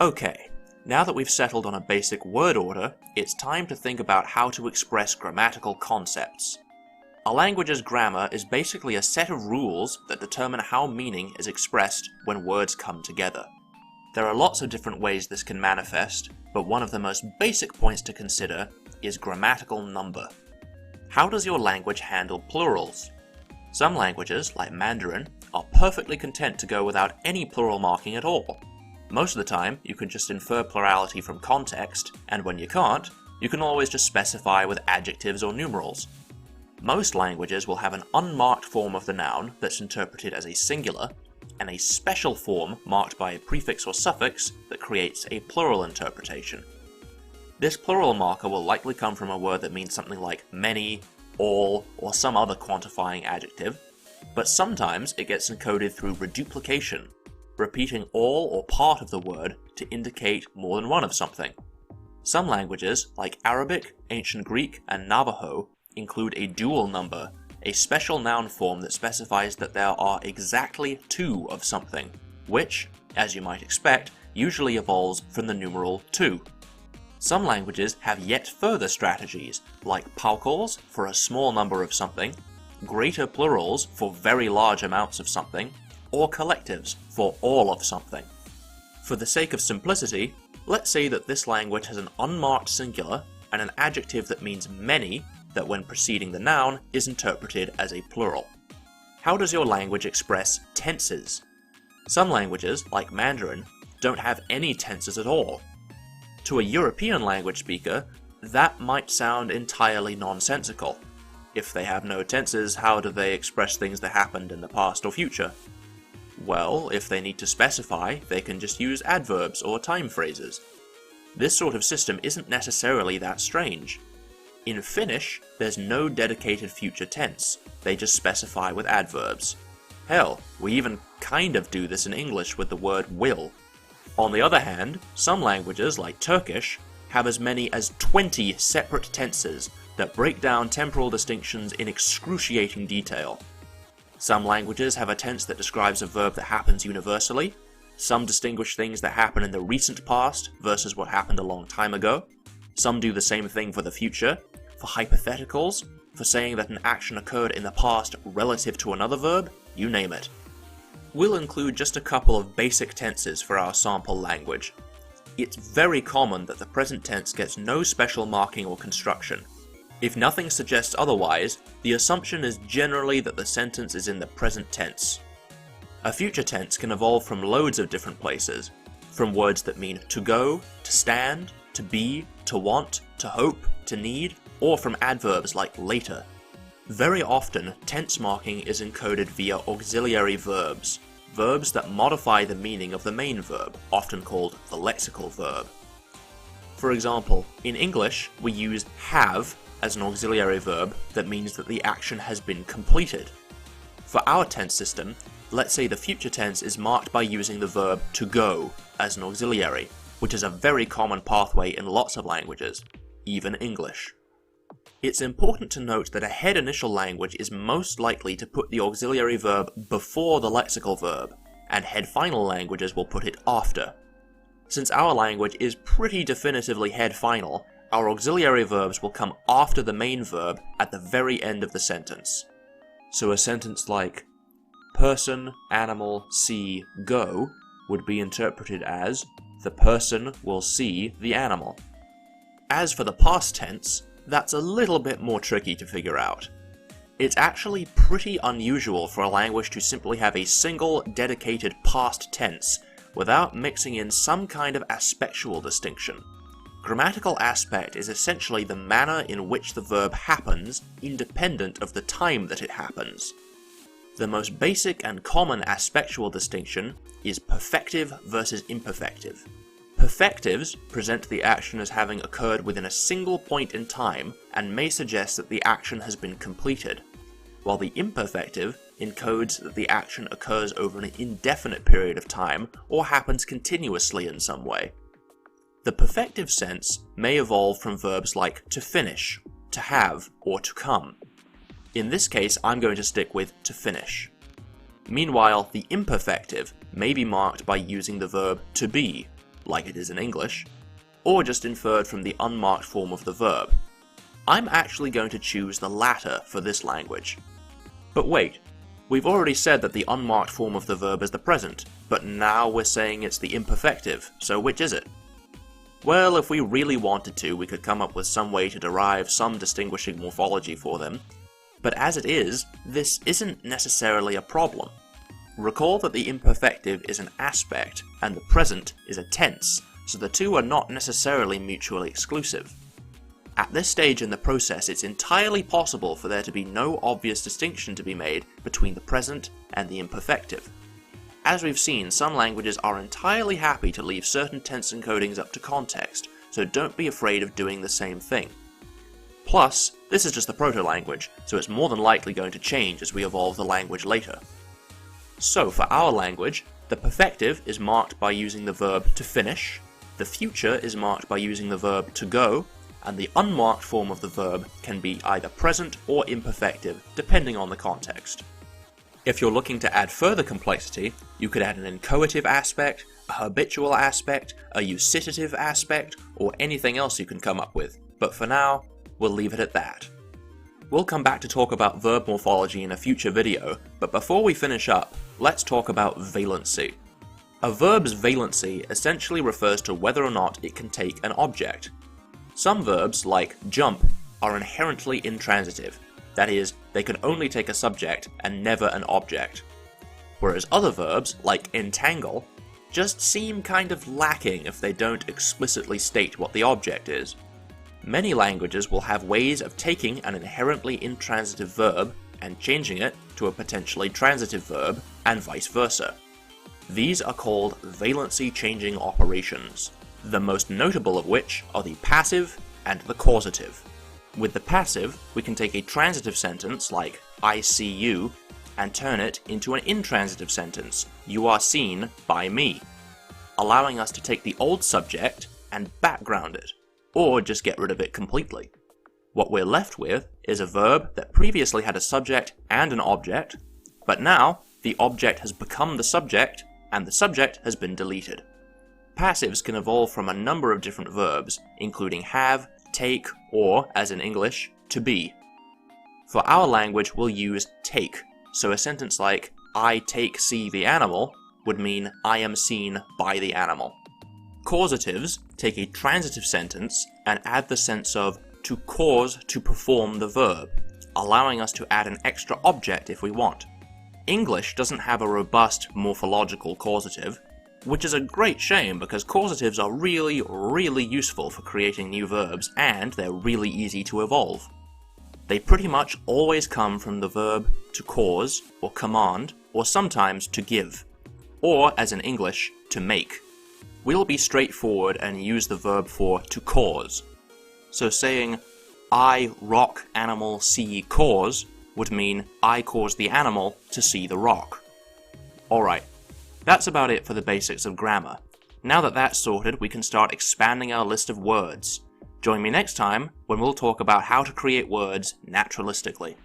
Okay, now that we've settled on a basic word order, it's time to think about how to express grammatical concepts. A language's grammar is basically a set of rules that determine how meaning is expressed when words come together. There are lots of different ways this can manifest, but one of the most basic points to consider is grammatical number. How does your language handle plurals? Some languages, like Mandarin, are perfectly content to go without any plural marking at all. Most of the time, you can just infer plurality from context, and when you can't, you can always just specify with adjectives or numerals. Most languages will have an unmarked form of the noun that's interpreted as a singular, and a special form marked by a prefix or suffix that creates a plural interpretation. This plural marker will likely come from a word that means something like many, all, or some other quantifying adjective, but sometimes it gets encoded through reduplication, repeating all or part of the word to indicate more than one of something. Some languages, like Arabic, Ancient Greek, and Navajo, include a dual number, a special noun form that specifies that there are exactly two of something, which, as you might expect, usually evolves from the numeral 2. Some languages have yet further strategies, like paucals for a small number of something, greater plurals for very large amounts of something, or collectives for all of something. For the sake of simplicity, let's say that this language has an unmarked singular and an adjective that means many that when preceding the noun is interpreted as a plural. How does your language express tenses? Some languages, like Mandarin, don't have any tenses at all. To a European language speaker, that might sound entirely nonsensical. If they have no tenses, how do they express things that happened in the past or future? Well, if they need to specify, they can just use adverbs or time phrases. This sort of system isn't necessarily that strange. In Finnish, there's no dedicated future tense, they just specify with adverbs. Hell, we even kind of do this in English with the word will. On the other hand, some languages, like Turkish, have as many as 20 separate tenses that break down temporal distinctions in excruciating detail. Some languages have a tense that describes a verb that happens universally, some distinguish things that happen in the recent past versus what happened a long time ago, some do the same thing for the future, for hypotheticals, for saying that an action occurred in the past relative to another verb, you name it. We'll include just a couple of basic tenses for our sample language. It's very common that the present tense gets no special marking or construction. If nothing suggests otherwise, the assumption is generally that the sentence is in the present tense. A future tense can evolve from loads of different places, from words that mean to go, to stand, to be, to want, to hope, to need, or from adverbs like later. Very often, tense marking is encoded via auxiliary verbs, verbs that modify the meaning of the main verb, often called the lexical verb. For example, in English, we use have as an auxiliary verb that means that the action has been completed. For our tense system, let's say the future tense is marked by using the verb to go as an auxiliary, which is a very common pathway in lots of languages, even English. It's important to note that a head initial language is most likely to put the auxiliary verb before the lexical verb, and head final languages will put it after. Since our language is pretty definitively head final, our auxiliary verbs will come after the main verb at the very end of the sentence. So a sentence like, person, animal, see, go, would be interpreted as, the person will see the animal. As for the past tense, that's a little bit more tricky to figure out. It's actually pretty unusual for a language to simply have a single dedicated past tense without mixing in some kind of aspectual distinction. Grammatical aspect is essentially the manner in which the verb happens, independent of the time that it happens. The most basic and common aspectual distinction is perfective versus imperfective. Perfectives present the action as having occurred within a single point in time and may suggest that the action has been completed, while the imperfective encodes that the action occurs over an indefinite period of time or happens continuously in some way. The perfective sense may evolve from verbs like to finish, to have, or to come. In this case, I'm going to stick with to finish. Meanwhile, the imperfective may be marked by using the verb to be, like it is in English, or just inferred from the unmarked form of the verb. I'm actually going to choose the latter for this language. But wait, we've already said that the unmarked form of the verb is the present, but now we're saying it's the imperfective, so which is it? Well, if we really wanted to, we could come up with some way to derive some distinguishing morphology for them, but as it is, this isn't necessarily a problem. Recall that the imperfective is an aspect, and the present is a tense, so the two are not necessarily mutually exclusive. At this stage in the process, it's entirely possible for there to be no obvious distinction to be made between the present and the imperfective. As we've seen, some languages are entirely happy to leave certain tense encodings up to context, so don't be afraid of doing the same thing. Plus, this is just the proto-language, so it's more than likely going to change as we evolve the language later. So for our language, the perfective is marked by using the verb to finish, the future is marked by using the verb to go, and the unmarked form of the verb can be either present or imperfective, depending on the context. If you're looking to add further complexity, you could add an inchoative aspect, a habitual aspect, a usitive aspect, or anything else you can come up with, but for now, we'll leave it at that. We'll come back to talk about verb morphology in a future video, but before we finish up, let's talk about valency. A verb's valency essentially refers to whether or not it can take an object. Some verbs, like jump, are inherently intransitive, that is, they can only take a subject and never an object. Whereas other verbs, like entangle, just seem kind of lacking if they don't explicitly state what the object is. Many languages will have ways of taking an inherently intransitive verb and changing it to a potentially transitive verb, and vice versa. These are called valency changing operations, the most notable of which are the passive and the causative. With the passive, we can take a transitive sentence like I see you and turn it into an intransitive sentence, you are seen by me, allowing us to take the old subject and background it, or just get rid of it completely. What we're left with is a verb that previously had a subject and an object, but now the object has become the subject and the subject has been deleted. Passives can evolve from a number of different verbs, including have, take, or, as in English, to be. For our language, we'll use take, so a sentence like, I take see the animal would mean I am seen by the animal. Causatives take a transitive sentence and add the sense of to cause to perform the verb, allowing us to add an extra object if we want. English doesn't have a robust morphological causative, which is a great shame because causatives are really useful for creating new verbs and they're really easy to evolve. They pretty much always come from the verb to cause or command, or sometimes to give, or as in English, to make. We'll be straightforward and use the verb for to cause. So saying I rock animal see cause would mean I cause the animal to see the rock. Alright. That's about it for the basics of grammar. Now that that's sorted, we can start expanding our list of words. Join me next time when we'll talk about how to create words naturalistically.